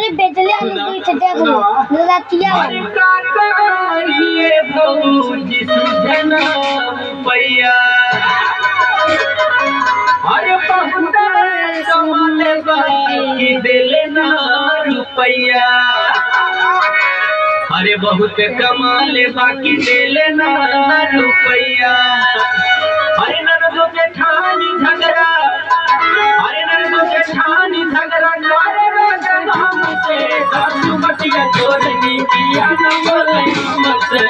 रे बेचले हम कोई छटे को रातिया ये भौजी सुजना पैया अरे बहुत कमाले बाकी दिले ना रुपैया अरे बहुत कमाले बाकी दिले ना रुपैया अरे नरदो के ठानी झगड़ा अरे नरदो के ठानी झगड़ा करे जब हमसे सासू बटिया छोड़नी किया न बोले हमसे